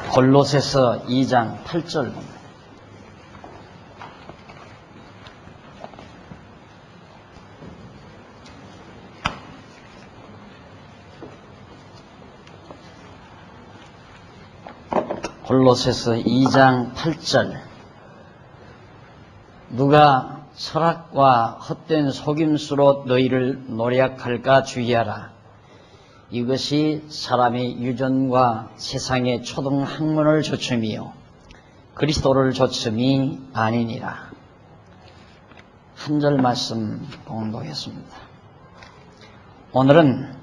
골로새서 2장 8절 봅니다. 골로새서 2장 8절. 누가 철학과 헛된 속임수로 너희를 노략할까 주의하라. 이것이 사람의 유전과 세상의 초등 학문을 조춤이요 그리스도를 조춤이 아니니라. 한 절 말씀 봉독했습니다. 오늘은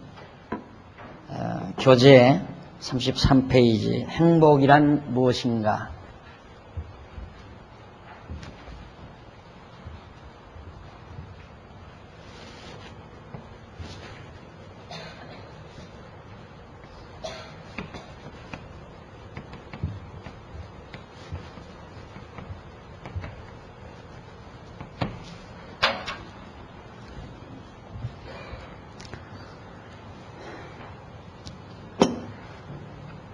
교재 33페이지 행복이란 무엇인가?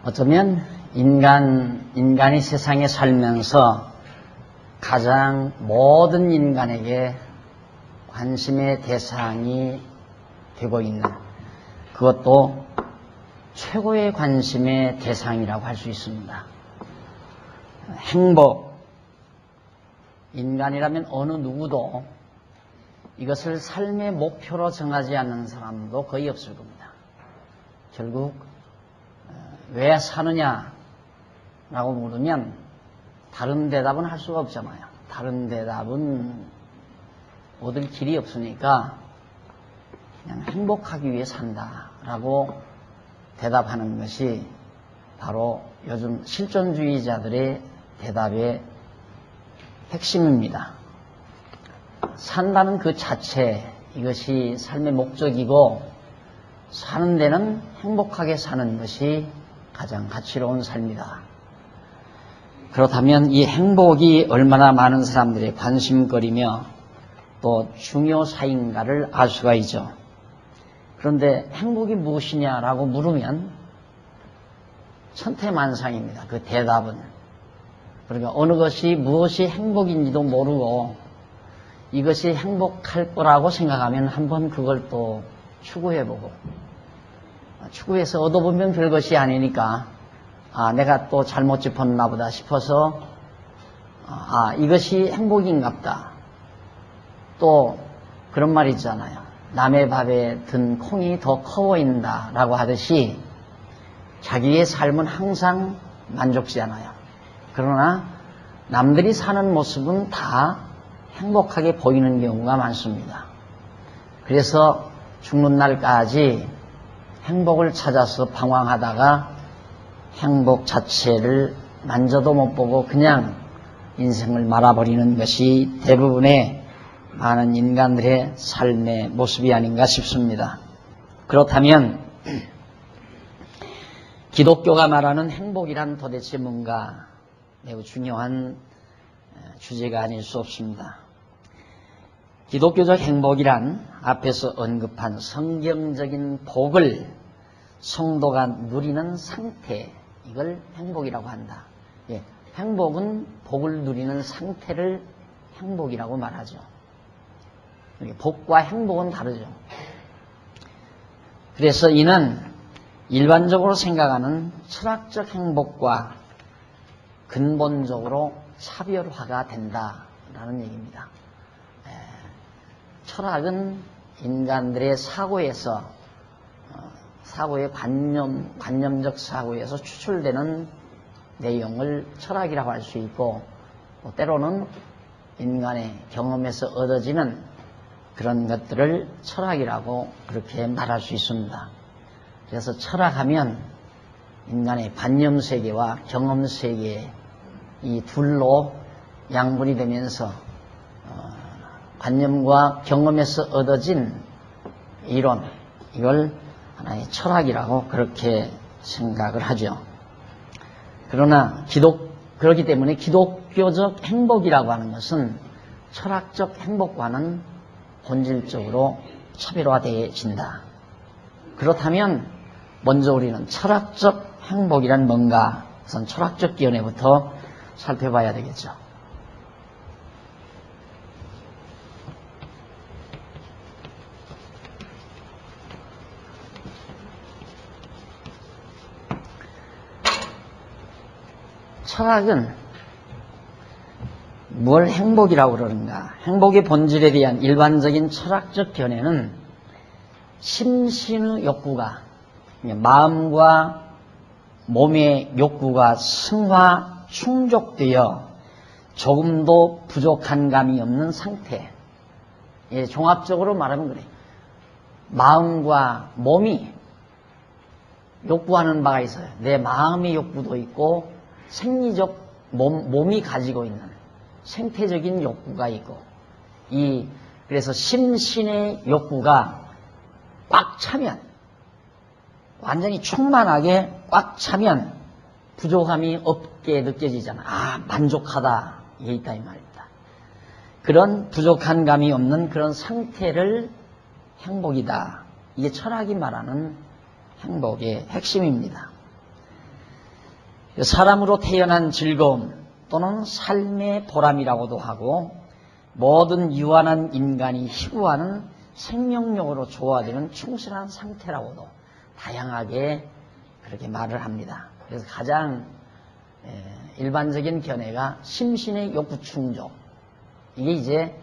어쩌면 인간이 세상에 살면서 가장 모든 인간에게 관심의 대상이 되고 있는, 그것도 최고의 관심의 대상이라고 할 수 있습니다. 행복, 인간이라면 어느 누구도 이것을 삶의 목표로 정하지 않는 사람도 거의 없을 겁니다. 결국 왜 사느냐라고 물으면 다른 대답은 할 수가 없잖아요. 다른 대답은 얻을 길이 없으니까 그냥 행복하기 위해 산다라고 대답하는 것이 바로 요즘 실존주의자들의 대답의 핵심입니다. 산다는 그 자체, 이것이 삶의 목적이고 사는 데는 행복하게 사는 것이 가장 가치로운 삶이다. 그렇다면 이 행복이 얼마나 많은 사람들의 관심거리며 또 중요사인가를 알 수가 있죠. 그런데 행복이 무엇이냐라고 물으면 천태만상입니다. 그 대답은. 그러니까 어느 것이 무엇이 행복인지도 모르고 이것이 행복할 거라고 생각하면 한번 그걸 또 추구해보고, 추구해서 얻어보면 별것이 아니니까 내가 또 잘못 짚었나 보다 싶어서 이것이 행복인갑다. 또 그런 말 있잖아요. 남의 밥에 든 콩이 더 커 보인다 라고 하듯이 자기의 삶은 항상 만족지 않아요. 그러나 남들이 사는 모습은 다 행복하게 보이는 경우가 많습니다. 그래서 죽는 날까지 행복을 찾아서 방황하다가 행복 자체를 만져도 못 보고 그냥 인생을 말아버리는 것이 대부분의 많은 인간들의 삶의 모습이 아닌가 싶습니다. 그렇다면 기독교가 말하는 행복이란 도대체 뭔가? 매우 중요한 주제가 아닐 수 없습니다. 기독교적 행복이란 앞에서 언급한 성경적인 복을 성도가 누리는 상태, 이걸 행복이라고 한다. 행복은 복을 누리는 상태를 행복이라고 말하죠. 복과 행복은 다르죠. 그래서 이는 일반적으로 생각하는 철학적 행복과 근본적으로 차별화가 된다라는 얘기입니다. 철학은 인간들의 사고에서, 사고의 관념적 사고에서 추출되는 내용을 철학이라고 할 수 있고, 때로는 인간의 경험에서 얻어지는 그런 것들을 철학이라고 그렇게 말할 수 있습니다. 그래서 철학하면 인간의 관념세계와 경험세계, 이 둘로 양분이 되면서 관념과 경험에서 얻어진 이론, 이걸 하나의 철학이라고 그렇게 생각을 하죠. 그러나 그렇기 때문에 기독교적 행복이라고 하는 것은 철학적 행복과는 본질적으로 차별화되어진다. 그렇다면 먼저 우리는 철학적 행복이란 뭔가 우선 철학적 견해부터 살펴봐야 되겠죠. 철학은 뭘 행복이라고 그러는가? 행복의 본질에 대한 일반적인 철학적 견해는 심신의 욕구가, 마음과 몸의 욕구가 승화, 충족되어 조금도 부족한 감이 없는 상태. 예, 종합적으로 말하면 그래요. 마음과 몸이 욕구하는 바가 있어요. 내 마음의 욕구도 있고 생리적 몸이 가지고 있는 생태적인 욕구가 있고, 그래서 심신의 욕구가 꽉 차면, 완전히 충만하게 꽉 차면 부족함이 없게 느껴지잖아. 아, 만족하다. 이게 있다 이 말입니다. 그런 부족한 감이 없는 그런 상태를 행복이다. 이게 철학이 말하는 행복의 핵심입니다. 사람으로 태어난 즐거움 또는 삶의 보람이라고도 하고, 모든 유한한 인간이 희구하는 생명력으로 조화되는 충실한 상태라고도 다양하게 그렇게 말을 합니다. 그래서 가장 일반적인 견해가 심신의 욕구 충족, 이게 이제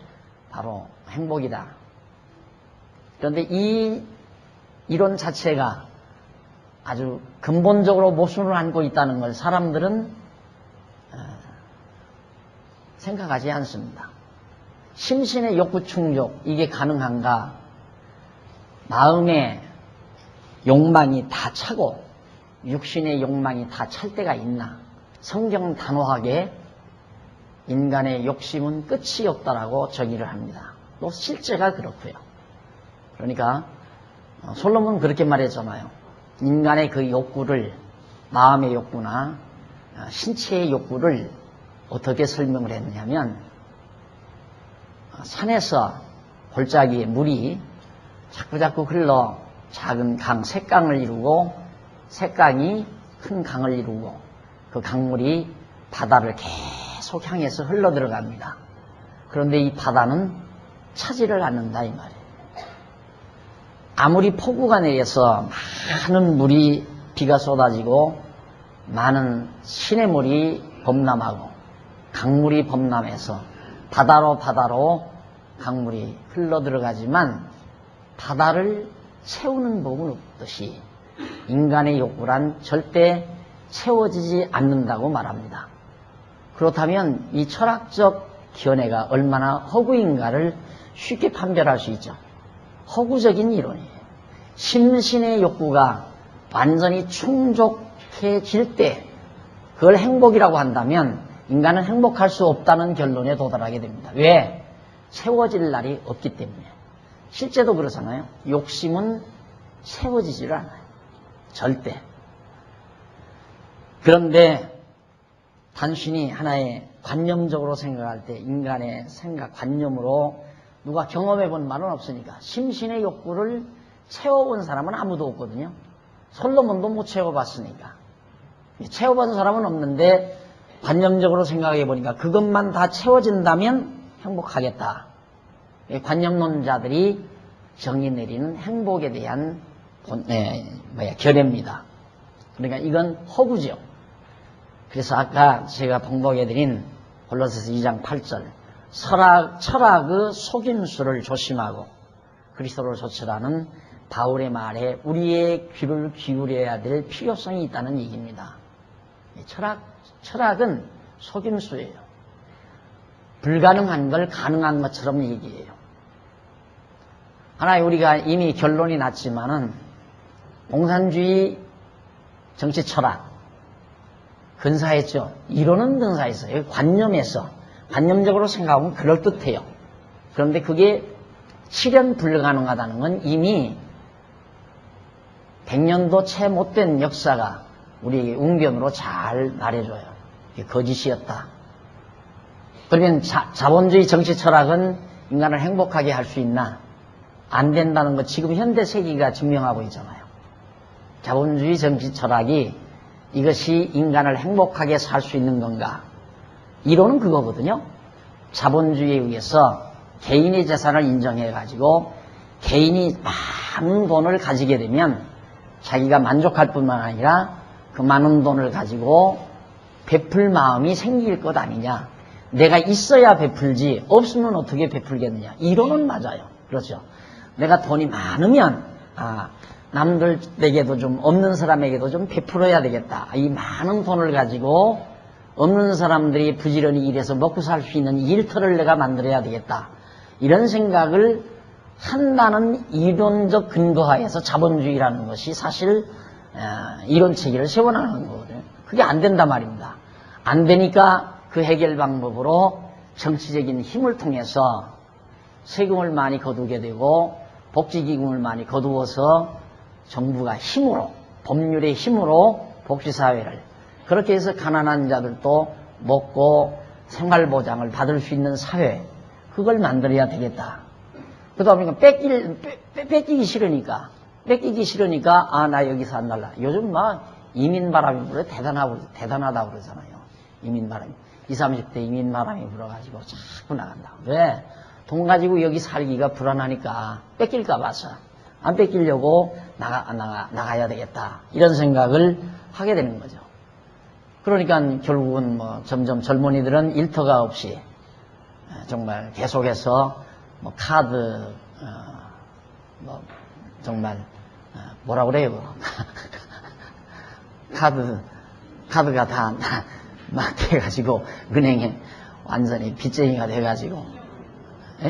바로 행복이다. 그런데 이 이론 자체가 아주 근본적으로 모순을 안고 있다는 걸 사람들은 생각하지 않습니다. 심신의 욕구 충족, 이게 가능한가? 마음의 욕망이 다 차고 육신의 욕망이 다 찰 때가 있나? 성경 단호하게 인간의 욕심은 끝이 없다라고 정의를 합니다. 또 실제가 그렇고요. 그러니까 솔로몬은 그렇게 말했잖아요. 인간의 그 욕구를, 마음의 욕구나 신체의 욕구를 어떻게 설명을 했냐면, 산에서 골짜기에 물이 자꾸자꾸 흘러 작은 강, 샛강을 이루고, 샛강이 큰 강을 이루고, 그 강물이 바다를 계속 향해서 흘러 들어갑니다. 그런데 이 바다는 차지를 않는다 이 말이에요. 아무리 폭우가 내려서 많은 물이, 비가 쏟아지고 많은 시냇물이 범람하고 강물이 범람해서 바다로 강물이 흘러 들어가지만 바다를 채우는 법은 없듯이 인간의 욕구란 절대 채워지지 않는다고 말합니다. 그렇다면 이 철학적 견해가 얼마나 허구인가를 쉽게 판별할 수 있죠. 허구적인 이론이에요. 심신의 욕구가 완전히 충족해질 때 그걸 행복이라고 한다면 인간은 행복할 수 없다는 결론에 도달하게 됩니다. 왜? 채워질 날이 없기 때문에. 실제도 그렇잖아요. 욕심은 채워지질 않아요. 절대. 그런데 단순히 하나의 관념적으로 생각할 때, 인간의 생각, 관념으로 누가 경험해 본 말은 없으니까, 심신의 욕구를 채워본 사람은 아무도 없거든요. 솔로몬도 못 채워봤으니까. 채워본 사람은 없는데 관념적으로 생각해 보니까 그것만 다 채워진다면 행복하겠다. 관념론자들이 정의 내리는 행복에 대한 견해입니다. 그러니까 이건 허구죠. 그래서 아까 제가 봉독해드린 골로새서 2장 8절, 철학의 속임수를 조심하고 그리스도를 좇으라는 바울의 말에 우리의 귀를 기울여야 될 필요성이 있다는 얘기입니다. 철학은 속임수예요. 불가능한 걸 가능한 것처럼 얘기해요. 하나 우리가 이미 결론이 났지만은 공산주의 정치 철학 근사했죠. 이론은 근사했어요. 관념적으로 생각하면 그럴듯해요. 그런데 그게 실현 불가능하다는 건 이미 100년도 채 못된 역사가 우리에게 웅변으로 잘 말해줘요. 이게 거짓이었다. 그러면 자본주의 정치 철학은 인간을 행복하게 할 수 있나? 안 된다는 거 지금 현대 세계가 증명하고 있잖아요. 자본주의 정치 철학이 이것이 인간을 행복하게 살 수 있는 건가? 이론은 그거거든요. 자본주의에 의해서 개인의 재산을 인정해가지고 개인이 많은 돈을 가지게 되면 자기가 만족할 뿐만 아니라 그 많은 돈을 가지고 베풀 마음이 생길 것 아니냐. 내가 있어야 베풀지 없으면 어떻게 베풀겠느냐. 이론은 맞아요. 그렇죠. 내가 돈이 많으면 남들에게도 좀 없는 사람에게도 좀 베풀어야 되겠다. 이 많은 돈을 가지고 없는 사람들이 부지런히 일해서 먹고 살 수 있는 일터를 내가 만들어야 되겠다. 이런 생각을 한다는 이론적 근거하에서 자본주의라는 것이 사실 이론 체계를 세워나가는 거거든요. 그게 안 된단 말입니다. 안 되니까 그 해결 방법으로 정치적인 힘을 통해서 세금을 많이 거두게 되고 복지기금을 많이 거두어서 정부가 힘으로, 법률의 힘으로 복지사회를 그렇게 해서 가난한 자들도 먹고 생활보장을 받을 수 있는 사회, 그걸 만들어야 되겠다. 그 다음에 뺏기기 싫으니까 나 여기서 안 날라. 요즘 막 이민바람이 불어 대단하다고 그러잖아요. 이민바람이 20, 30대 이민바람이 불어가지고 자꾸 나간다. 왜? 돈 가지고 여기 살기가 불안하니까 뺏길까 봐서 안 뺏기려고 나가야 되겠다. 이런 생각을 하게 되는 거죠. 그러니까 결국은 점점 젊은이들은 일터가 없이 정말 계속해서 카드 정말 뭐라 그래요? 카드가 다 막 돼가지고 은행에 완전히 빚쟁이가 돼가지고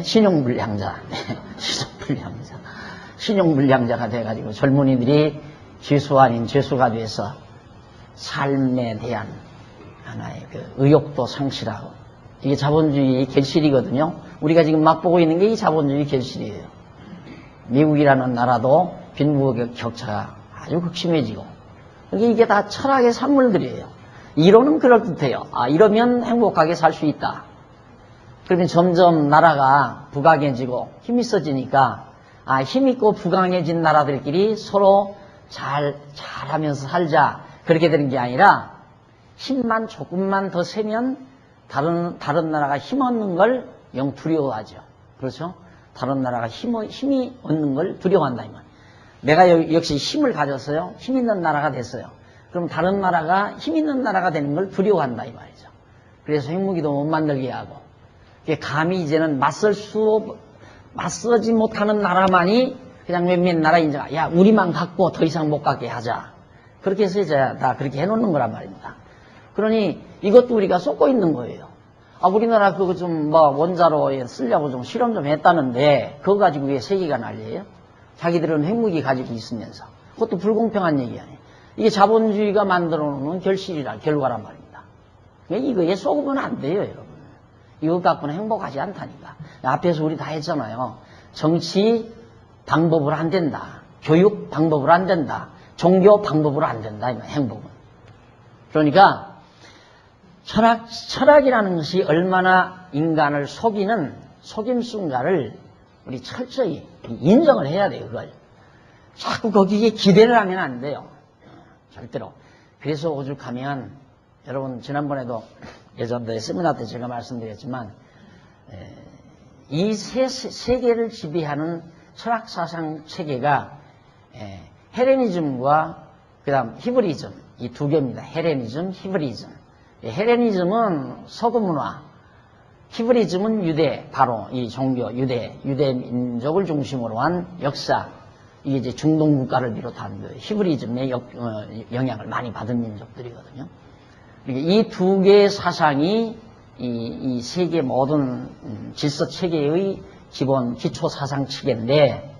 신용불량자가 돼가지고 젊은이들이 죄수 아닌 죄수가 돼서 삶에 대한 하나의 그 의욕도 상실하고, 이게 자본주의의 결실이거든요. 우리가 지금 맛보고 있는 게 이 자본주의 결실이에요. 미국이라는 나라도 빈부의 격차가 아주 극심해지고, 이게 다 철학의 산물들이에요. 이론은 그럴듯해요. 이러면 행복하게 살 수 있다. 그러면 점점 나라가 부강해지고 힘이 있어지니까 힘있고 부강해진 나라들끼리 서로 잘하면서 살자. 그렇게 되는 게 아니라 힘만 조금만 더 세면 다른 나라가 힘 얻는 걸 영 두려워하죠. 그렇죠? 다른 나라가 힘이 얻는 걸 두려워한다 이 말. 내가 역시 힘을 가졌어요. 힘 있는 나라가 됐어요. 그럼 다른 나라가 힘 있는 나라가 되는 걸 두려워한다 이 말이죠. 그래서 핵무기도 못 만들게 하고, 감히 이제는 맞서지 못하는 나라만이 그냥 몇몇 나라 인정하. 야, 우리만 갖고 더 이상 못 갖게 하자. 그렇게 해서 이제 다 그렇게 해놓는 거란 말입니다. 그러니 이것도 우리가 쏟고 있는 거예요. 우리나라 그거 좀 원자로 쓰려고 좀 실험 좀 했다는데 그거 가지고 왜 세계가 난리예요? 자기들은 핵무기 가지고 있으면서. 그것도 불공평한 얘기 아니에요. 이게 자본주의가 만들어 놓는 결과란 말입니다. 이거에 속으면 안 돼요, 여러분. 이것 갖고는 행복하지 않다니까. 앞에서 우리 다 했잖아요. 정치 방법으로 안 된다. 교육 방법으로 안 된다. 종교 방법으로 안 된다. 행복은. 그러니까 철학이라는 것이 얼마나 인간을 속이는 속임수인가를 우리 철저히 인정을 해야 돼요. 그걸. 자꾸 거기에 기대를 하면 안 돼요. 절대로. 그래서 오죽하면 여러분 지난번에도 예전에 세미나 때 제가 말씀드렸지만 이 세계를 지배하는 철학사상 체계가 헬레니즘과 그 다음 히브리즘 이 두 개입니다. 헬레니즘, 히브리즘. 헬레니즘은 서구문화, 히브리즘은 유대, 바로 이 종교, 유대 민족을 중심으로 한 역사, 이게 이제 중동 국가를 비롯한 그 히브리즘의 영향을 많이 받은 민족들이거든요. 이 두 개의 사상이 이 세계 모든 질서 체계의 기본 기초 사상 체계인데,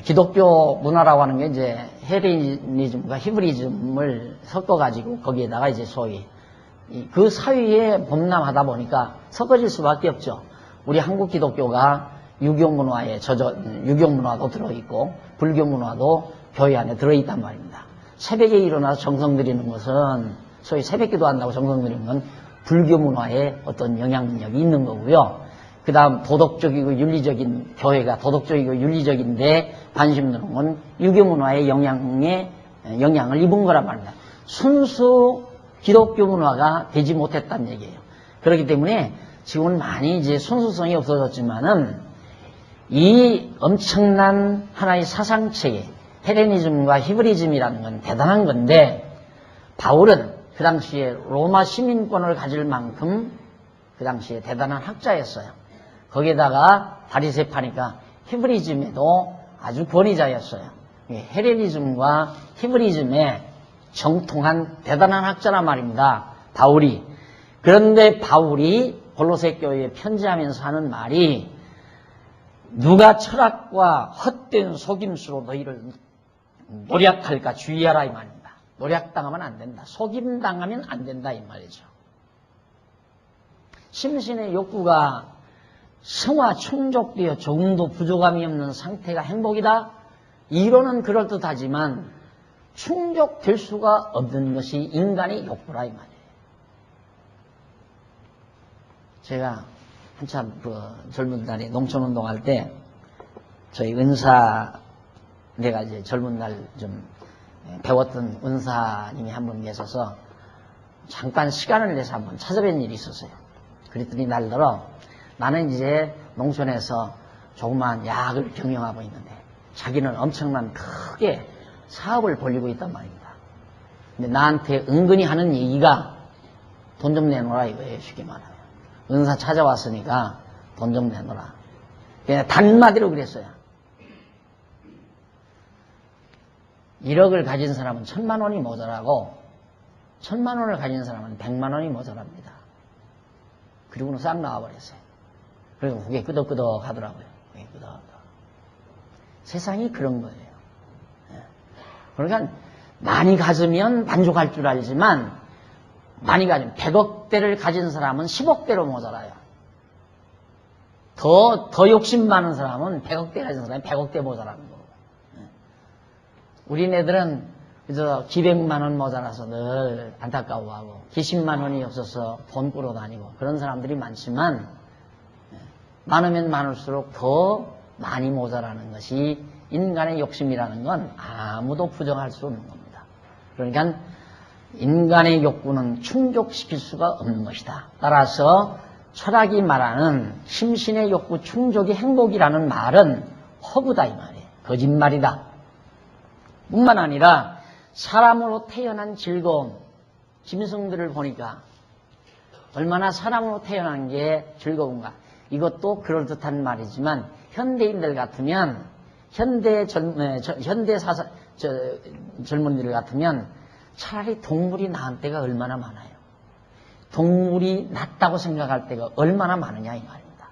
기독교 문화라고 하는 게 이제 헬레니즘과 히브리즘을 섞어가지고 거기에다가 이제 소위 그 사이에 범람하다 보니까 섞어질 수밖에 없죠. 우리 한국 기독교가 유교 문화도 들어있고 불교 문화도 교회 안에 들어있단 말입니다. 새벽에 일어나서 정성 드리는 것은 소위 새벽기도 한다고 정성 드리는 건 불교 문화에 어떤 영향력이 있는 거고요. 그 다음 도덕적이고 윤리적인, 교회가 도덕적이고 윤리적인데 관심 두는 건 유교 문화의 영향을 입은 거란 말입니다. 순수 기독교 문화가 되지 못했다는 얘기예요. 그렇기 때문에 지금은 많이 이제 순수성이 없어졌지만은 이 엄청난 하나의 사상체계, 헬레니즘과 히브리즘이라는 건 대단한 건데, 바울은 그 당시에 로마 시민권을 가질 만큼 그 당시에 대단한 학자였어요. 거기에다가 바리새파니까 히브리즘에도 아주 권위자였어요. 헬레니즘과 히브리즘에 정통한 대단한 학자란 말입니다. 바울이. 그런데 바울이 골로새 교회에 편지하면서 하는 말이, 누가 철학과 헛된 속임수로 너희를 노략할까 주의하라 이 말입니다. 노략당하면 안 된다. 속임당하면 안 된다 이 말이죠. 심신의 욕구가 성화 충족되어 조금도 부족함이 없는 상태가 행복이다. 이론은 그럴듯하지만 충족될 수가 없는 것이 인간의 욕구라 이 말이에요. 제가 한참 젊은 날에 농촌운동할 때 저희 은사, 내가 이제 젊은 날 좀 배웠던 은사님이 한 분 계셔서 잠깐 시간을 내서 한번 찾아뵌 일이 있었어요. 그랬더니 날더러 나는 이제 농촌에서 조그마한 약을 경영하고 있는데 자기는 엄청난 크게 사업을 벌이고 있단 말입니다. 근데 나한테 은근히 하는 얘기가 돈 좀 내놓으라 이거예요. 쉽게 말하면. 은사 찾아왔으니까 돈 좀 내놓으라. 그냥 단마디로 그랬어요. 1억을 가진 사람은 1000만 원이 모자라고 1000만 원을 가진 사람은 100만 원이 모자랍니다. 그리고는 싹 나와버렸어요. 그래서 그게 끄덕끄덕 하더라고요. 그게 끄덕끄덕. 세상이 그런 거예요. 그러니까 많이 가지면 만족할 줄 알지만 많이 가지면 100억대를 가진 사람은 10억대로 모자라요. 더 욕심 많은 사람은 100억대 가진 사람이 100억대 모자라는 거고. 우리네들은 그저 기백만 원 모자라서 늘 안타까워하고 기십만 원이 없어서 돈 꾸러 다니고 그런 사람들이 많지만 많으면 많을수록 더 많이 모자라는 것이 인간의 욕심이라는 건 아무도 부정할 수 없는 겁니다. 그러니까 인간의 욕구는 충족시킬 수가 없는 것이다. 따라서 철학이 말하는 심신의 욕구 충족이 행복이라는 말은 허구다 이 말이에요. 거짓말이다. 뿐만 아니라 사람으로 태어난 즐거움, 짐승들을 보니까 얼마나 사람으로 태어난 게 즐거운가. 이것도 그럴듯한 말이지만 현대인들 같으면 현대 젊은이들 같으면 차라리 동물이 낳은 때가 얼마나 많아요. 동물이 낫다고 생각할 때가 얼마나 많으냐 이 말입니다.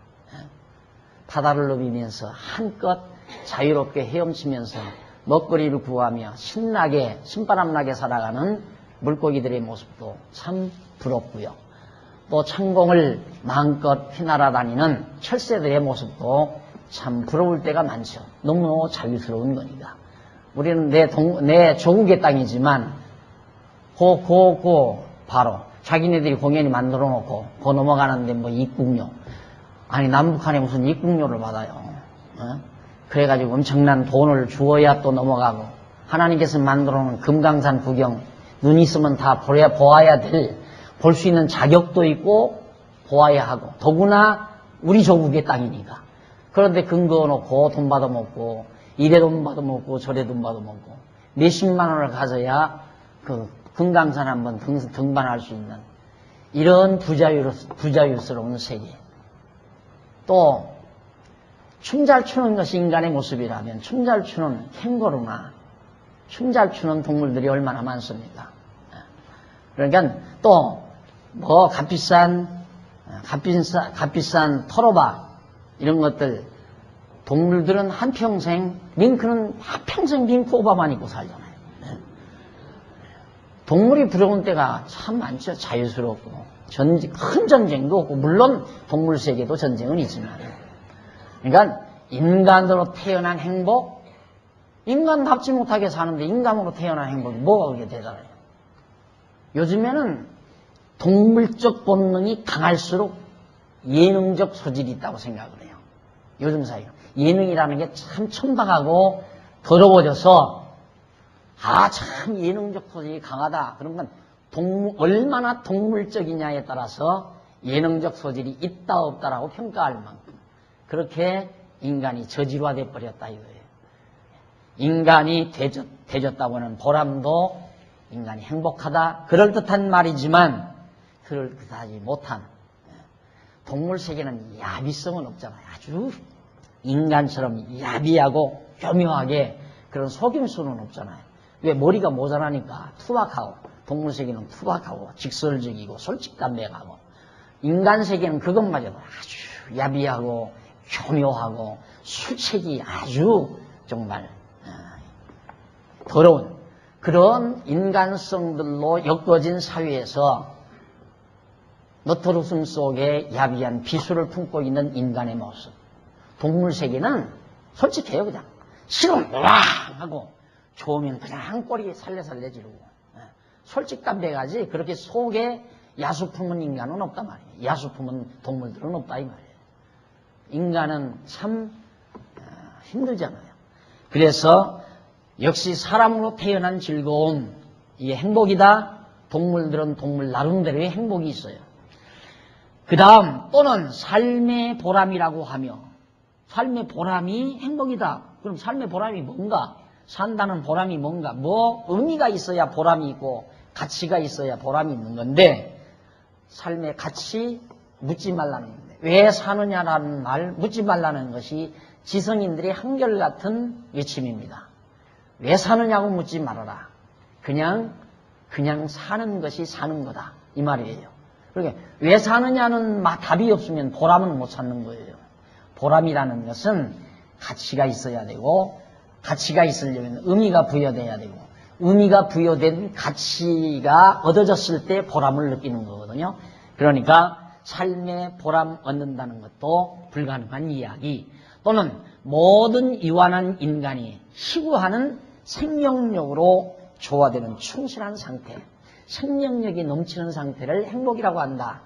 바다를 누비면서 한껏 자유롭게 헤엄치면서 먹거리를 구하며 신나게 신바람나게 살아가는 물고기들의 모습도 참 부럽고요. 또 천공을 마음껏 휘날아다니는 철새들의 모습도 참 부러울 때가 많죠. 너무 자유스러운 거니까. 우리는 내 조국의 땅이지만 바로 자기네들이 공연히 만들어 놓고 넘어가는데 뭐 입국료. 아니 남북한에 무슨 입국료를 받아요. 그래가지고 엄청난 돈을 주어야 또 넘어가고 하나님께서 만들어 놓은 금강산 구경 눈 있으면 다 보아야 볼 수 있는 자격도 있고 보아야 하고 더구나 우리 조국의 땅이니까. 그런데 근거 놓고 돈 받아먹고 이래 돈 받아먹고 저래 돈 받아먹고 몇십만 원을 가져야 그 금강산 한번 등반할 수 있는 이런 부자유스러운 세계. 또 춤 잘 추는 것이 인간의 모습이라면 춤 잘 추는 캥거루나 춤 잘 추는 동물들이 얼마나 많습니까? 그러니까 또 뭐 값비싼 토로바 이런 것들 동물들은 밍크는 한평생 밍크 오바만 입고 살잖아요. 동물이 부러운 때가 참 많죠. 자유스럽고 큰 전쟁도 없고 물론 동물 세계도 전쟁은 있지만 그러니까 인간으로 태어난 행복 인간답지 못하게 사는데 인간으로 태어난 행복이 뭐가 그렇게 되잖아요. 요즘에는 동물적 본능이 강할수록 예능적 소질이 있다고 생각을 해요. 요즘 사회가 예능이라는 게 참 천박하고 더러워져서 참 예능적 소질이 강하다. 그런 건 얼마나 동물적이냐에 따라서 예능적 소질이 있다 없다라고 평가할 만큼 그렇게 인간이 저질화돼 버렸다 이거예요. 인간이 되졌다고 하는 보람도 인간이 행복하다 그럴듯한 말이지만 그럴듯하지 못한 동물 세계는 야비성은 없잖아요. 아주 인간처럼 야비하고 교묘하게 그런 속임수는 없잖아요. 왜? 머리가 모자라니까 투박하고 동물 세계는 투박하고 직설적이고 솔직담백하고 인간 세계는 그것마저도 아주 야비하고 교묘하고 수책이 아주 정말 더러운 그런 인간성들로 엮어진 사회에서 너털웃음 속에 야비한 비수를 품고 있는 인간의 모습. 동물 세계는 솔직해요. 그냥 싫으면 와 하고 좋으면 그냥 꼬리 살래살래 지르고 솔직담백하지 그렇게 속에 야수 품은 인간은 없단 말이에요. 야수 품은 동물들은 없다 이 말이에요. 인간은 참 힘들잖아요. 그래서 역시 사람으로 태어난 즐거움 이게 행복이다. 동물들은 동물 나름대로의 행복이 있어요. 그 다음 또는 삶의 보람이라고 하며 삶의 보람이 행복이다. 그럼 삶의 보람이 뭔가? 산다는 보람이 뭔가? 뭐 의미가 있어야 보람이 있고 가치가 있어야 보람이 있는 건데 삶의 가치 묻지 말라는 건데 왜 사느냐라는 말 묻지 말라는 것이 지성인들의 한결같은 외침입니다. 왜 사느냐고 묻지 말아라. 그냥 사는 것이 사는 거다 이 말이에요. 그러니까 왜 사느냐는 답이 없으면 보람은 못 찾는 거예요. 보람이라는 것은 가치가 있어야 되고 가치가 있으려면 의미가 부여돼야 되고 의미가 부여된 가치가 얻어졌을 때 보람을 느끼는 거거든요. 그러니까 삶의 보람 얻는다는 것도 불가능한 이야기 또는 모든 유한한 인간이 희구하는 생명력으로 조화되는 충실한 상태 생명력이 넘치는 상태를 행복이라고 한다.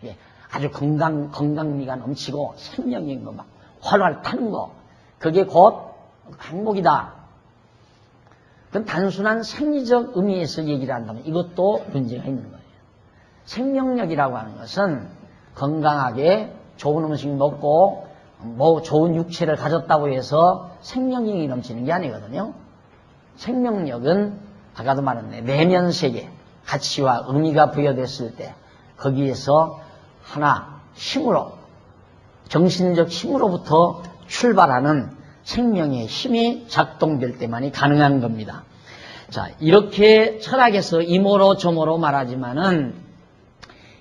예, 아주 건강미가 넘치고 생명력이 막 활활 타는 거 그게 곧 행복이다. 그건 단순한 생리적 의미에서 얘기를 한다면 이것도 문제가 있는 거예요. 생명력이라고 하는 것은 건강하게 좋은 음식 먹고 뭐 좋은 육체를 가졌다고 해서 생명력이 넘치는 게 아니거든요. 생명력은 아까도 말했네. 내면 세계 가치와 의미가 부여됐을 때 거기에서 하나 힘으로 정신적 힘으로부터 출발하는 생명의 힘이 작동될 때만이 가능한 겁니다. 자, 이렇게 철학에서 이모로 저모로 말하지만은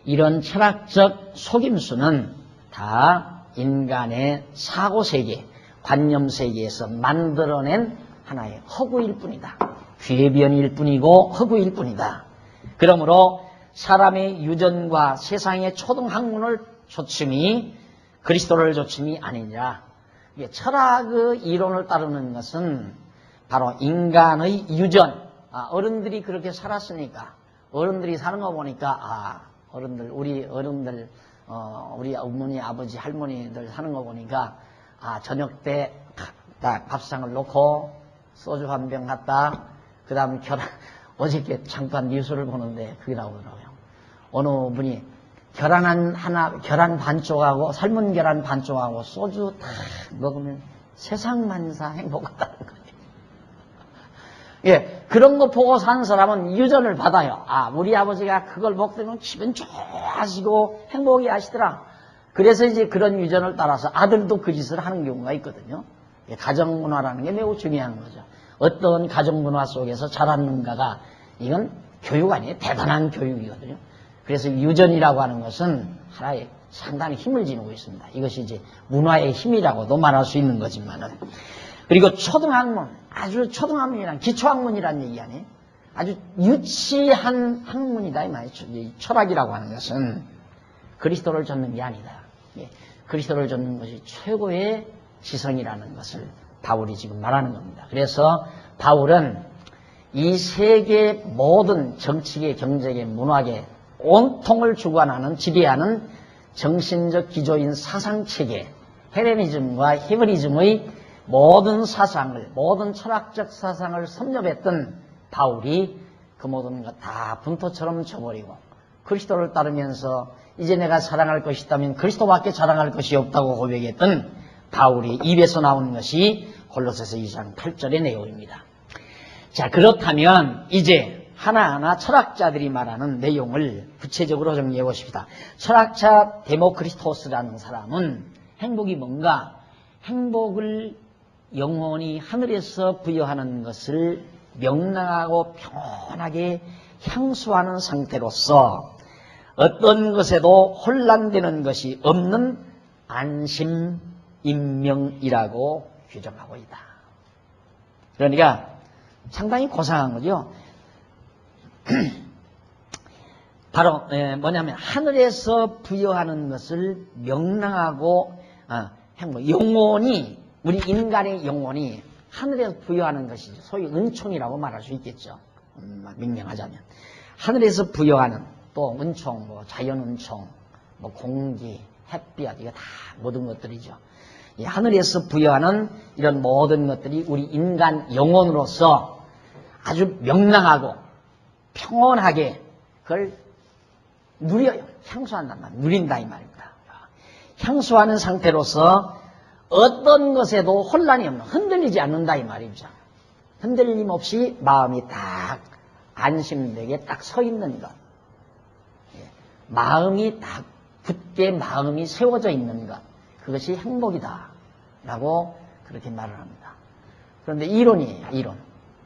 이런 철학적 속임수는 다 인간의 사고세계, 관념세계에서 만들어낸 하나의 허구일 뿐이다. 궤변일 뿐이고 허구일 뿐이다. 그러므로 사람의 유전과 세상의 초등학문을 조침이 그리스도를 조침이 아니냐. 철학의 이론을 따르는 것은 바로 인간의 유전. 어른들이 그렇게 살았으니까 어른들이 사는 거 보니까 우리 어른들 우리 어머니 아버지 할머니들 사는 거 보니까 저녁 때 밥상을 놓고 소주 한 병 갖다 그 다음 어저께 잠깐 뉴스를 보는데 그게 나오더라고요. 어느 분이 계란 반쪽하고 삶은 계란 반쪽하고 소주 딱 먹으면 세상만사 행복하다는 거예요. 예, 그런 거 보고 사는 사람은 유전을 받아요. 우리 아버지가 그걸 먹으면 기분 좋아하시고 행복해 하시더라. 그래서 이제 그런 유전을 따라서 아들도 그 짓을 하는 경우가 있거든요. 가정문화라는 게 매우 중요한 거죠. 어떤 가정문화 속에서 자랐는가가 이건 교육 아니에요. 대단한 교육이거든요. 그래서 유전이라고 하는 것은 하나의 상당히 힘을 지니고 있습니다. 이것이 이제 문화의 힘이라고도 말할 수 있는 거지만은. 그리고 초등학문, 아주 초등학문이란 기초학문이란 얘기 아니에요. 아주 유치한 학문이다 이 말이죠. 철학이라고 하는 것은 그리스도를 좇는 게 아니다. 그리스도를 좇는 것이 최고의 지성이라는 것을 바울이 지금 말하는 겁니다. 그래서 바울은 이 세계 모든 정치계, 경제계, 문화계 온통을 주관하는 지배하는 정신적 기조인 사상체계 헬레니즘과 히브리즘의 모든 사상을 모든 철학적 사상을 섭렵했던 바울이 그 모든 것 다 분토처럼 쳐버리고 그리스도를 따르면서 이제 내가 자랑할 것이 있다면 그리스도밖에 자랑할 것이 없다고 고백했던 바울이 입에서 나온 것이 골로새서 2장 8절의 내용입니다. 자, 그렇다면 이제 하나하나 철학자들이 말하는 내용을 구체적으로 정리해 보십시다. 철학자 데모크리토스라는 사람은 행복이 뭔가? 행복을 영원히 하늘에서 부여하는 것을 명랑하고 평온하게 향수하는 상태로서 어떤 것에도 혼란되는 것이 없는 안심 인명이라고 규정하고 있다. 그러니까 상당히 고상한 거죠. 바로 뭐냐면 하늘에서 부여하는 것을 명랑하고 행복, 영혼이 우리 인간의 영혼이 하늘에서 부여하는 것이죠. 소위 은총이라고 말할 수 있겠죠. 명명하자면 하늘에서 부여하는 또 은총, 뭐 자연 은총, 뭐 공기, 햇빛 이거 다 모든 것들이죠. 이 하늘에서 부여하는 이런 모든 것들이 우리 인간 영혼으로서 아주 명랑하고 평온하게 그걸 누려요. 향수한단 말이에요. 누린다 이 말입니다. 향수하는 상태로서 어떤 것에도 혼란이 없는, 흔들리지 않는다 이 말이죠. 흔들림 없이 마음이 딱 안심되게 딱 서 있는 것. 마음이 딱 굳게 마음이 세워져 있는 것. 그것이 행복이다 라고 그렇게 말을 합니다. 그런데 이론이에요. 이론.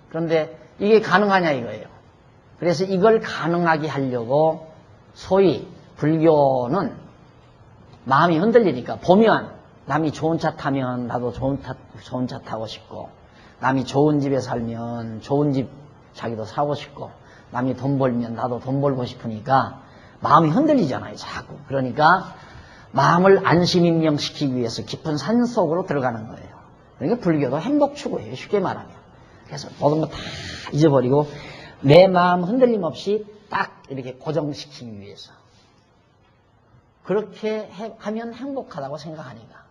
그런데 이게 가능하냐 이거예요. 그래서 이걸 가능하게 하려고 소위 불교는 마음이 흔들리니까 보면 남이 좋은 차 타면 나도 좋은 차 타고 싶고, 남이 좋은 집에 살면 좋은 집 자기도 사고 싶고, 남이 돈 벌면 나도 돈 벌고 싶으니까 마음이 흔들리잖아요, 자꾸. 그러니까 마음을 안심임명시키기 위해서 깊은 산속으로 들어가는 거예요. 그러니까 불교도 행복 추구예요, 쉽게 말하면. 그래서 모든 거 다 잊어버리고 내 마음 흔들림 없이 딱 이렇게 고정시키기 위해서. 그렇게 하면 행복하다고 생각하니까.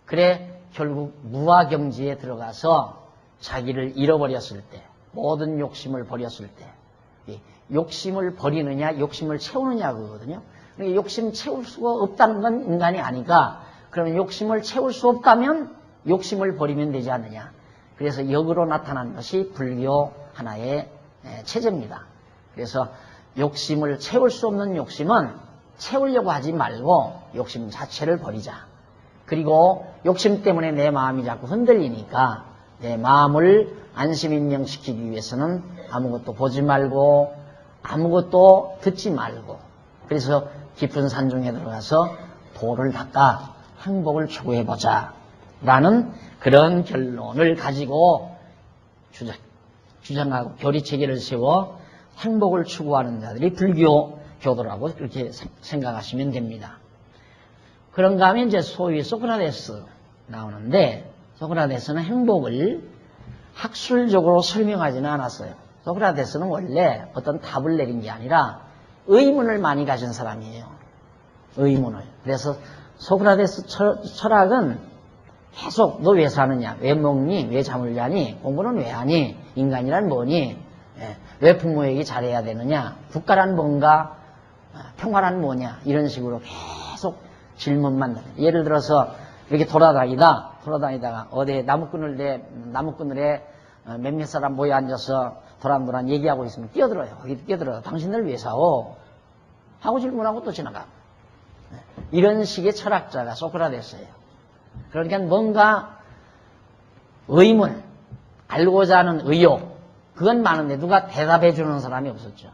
그래 결국 무아경지에 들어가서 자기를 잃어버렸을 때, 모든 욕심을 버렸을 때, 욕심을 버리느냐 욕심을 채우느냐 그거거든요. 그러니까 욕심 채울 수가 없다는 건 인간이 아니까, 그러면 욕심을 채울 수 없다면 욕심을 버리면 되지 않느냐. 그래서 역으로 나타난 것이 불교 하나의 체제입니다. 그래서 욕심을 채울 수 없는 욕심은 채우려고 하지 말고 욕심 자체를 버리자. 그리고 욕심 때문에 내 마음이 자꾸 흔들리니까 내 마음을 안심인명시키기 위해서는 아무것도 보지 말고 아무것도 듣지 말고, 그래서 깊은 산중에 들어가서 도를 닦아 행복을 추구해보자 라는 그런 결론을 가지고 주장하고 교리체계를 세워 행복을 추구하는 자들이 불교 교도라고 그렇게 생각하시면 됩니다. 그런가 하면 이제 소위 소크라테스 나오는데, 소크라테스는 행복을 학술적으로 설명하지는 않았어요. 소크라테스는 원래 어떤 답을 내린 게 아니라 의문을 많이 가진 사람이에요. 의문을. 그래서 소크라테스 철학은 계속 너 왜 사느냐, 왜 먹니, 왜 잠을 자니, 공부는 왜 하니, 인간이란 뭐니, 왜 부모에게 잘해야 되느냐, 국가란 뭔가, 평화란 뭐냐, 이런 식으로 계속 질문만. 예를 들어서 이렇게 돌아다니다가 어디 나무그늘에 몇몇 사람 모여 앉아서 도란도란 얘기하고 있으면 뛰어들어요. 거기 뛰어들어요. 당신들 왜 싸워? 하고 질문하고 또 지나가. 이런 식의 철학자가 소크라테스예요. 그러니까 뭔가 의문, 알고자 하는 의욕, 그건 많은데 누가 대답해 주는 사람이 없었죠.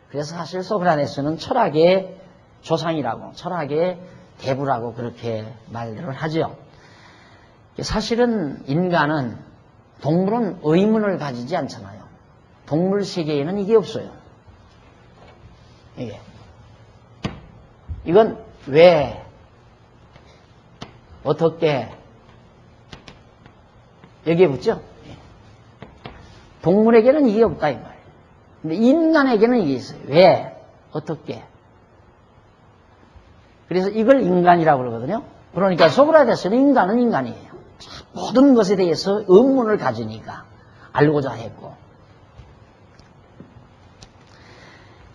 그래서 사실 소크라테스는 철학의 조상이라고, 철학의 대부라고 그렇게 말을 하죠. 사실은 인간은, 동물은 의문을 가지지 않잖아요. 동물 세계에는 이게 없어요. 이건 왜, 어떻게, 여기에 붙죠? 동물에게는 이게 없다 이 말이에요. 근데 인간에게는 이게 있어요. 왜, 어떻게. 그래서 이걸 인간이라고 그러거든요. 그러니까 소크라테스는 인간은 인간이에요. 모든 것에 대해서 의문을 가지니까 알고자 했고,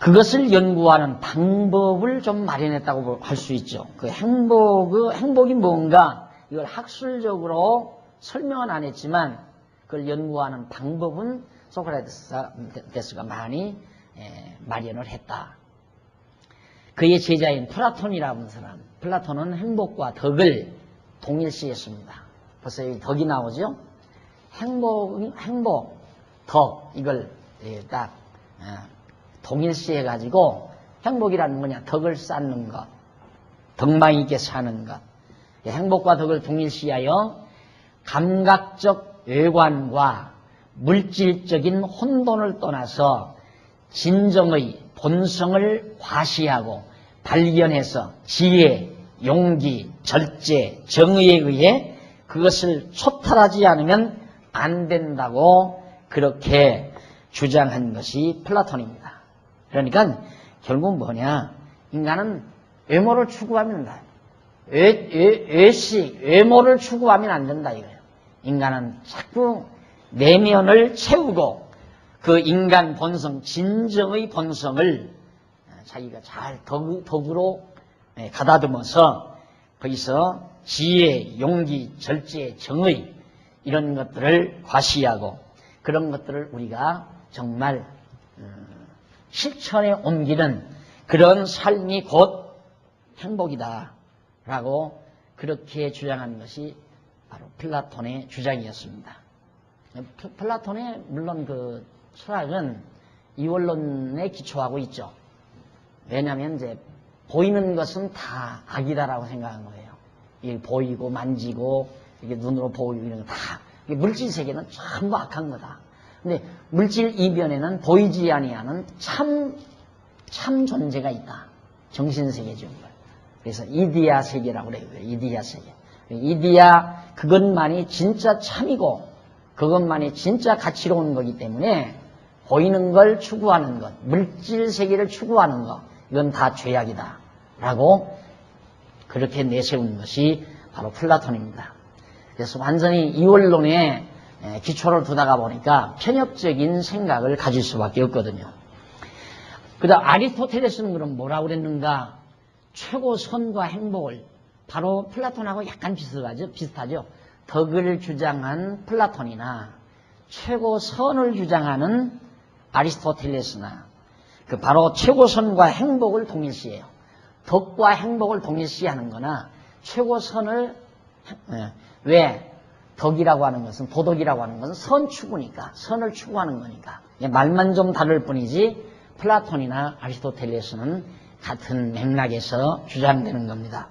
그것을 연구하는 방법을 좀 마련했다고 할 수 있죠. 그 행복이 뭔가 이걸 학술적으로 설명은 안 했지만 그걸 연구하는 방법은 소크라테스가 많이 마련을 했다. 그의 제자인 플라톤이라는 사람, 플라톤은 행복과 덕을 동일시했습니다. 벌써 여기 덕이 나오죠? 행복, 덕 이걸 딱 동일시해가지고 행복이라는 뭐냐? 덕을 쌓는 것, 덕망 있게 사는 것. 행복과 덕을 동일시하여 감각적 외관과 물질적인 혼돈을 떠나서 진정의 본성을 과시하고 발견해서 지혜, 용기, 절제, 정의에 의해 그것을 초탈하지 않으면 안 된다고 그렇게 주장한 것이 플라톤입니다. 그러니까 결국 뭐냐? 인간은 외모를 추구하면 된다. 외모를 추구하면 안 된다 이거예요. 인간은 자꾸 내면을 채우고 그 인간 본성, 진정의 본성을 자기가 잘 덕으로 가다듬어서 거기서 지혜, 용기, 절제, 정의 이런 것들을 과시하고 그런 것들을 우리가 정말 실천에 옮기는 그런 삶이 곧 행복이다라고 그렇게 주장한 것이 바로 플라톤의 주장이었습니다. 플라톤의 물론 그 철학은 이원론에 기초하고 있죠. 왜냐하면 이제 보이는 것은 다 악이다라고 생각한 거예요. 이게 보이고 만지고 이게 눈으로 보이고 이런 거 다 물질 세계는 전부 악한 거다. 근데 물질 이변에는 보이지 아니하는 참 존재가 있다. 정신 세계죠. 그래서 이디야 세계라고 그래요. 이디야 세계. 이디야 그것만이 진짜 참이고 그것만이 진짜 가치로운 거기 때문에 보이는 걸 추구하는 것, 물질 세계를 추구하는 것, 이건 다 죄악이다. 라고 그렇게 내세운 것이 바로 플라톤입니다. 그래서 완전히 이원론에 기초를 두다가 보니까 편협적인 생각을 가질 수밖에 없거든요. 그다음 아리스토텔레스는 그럼 뭐라고 그랬는가? 최고 선과 행복을 바로 플라톤하고 약간 비슷하죠. 덕을 주장한 플라톤이나 최고 선을 주장하는 아리스토텔레스나 그 바로 최고 선과 행복을 동일시해요. 덕과 행복을 동일시하는 거나 최고 선을 왜 덕이라고 하는 것은 도덕이라고 하는 것은 선 추구니까 선을 추구하는 거니까 말만 좀 다를 뿐이지 플라톤이나 아리스토텔레스는 같은 맥락에서 주장되는 겁니다.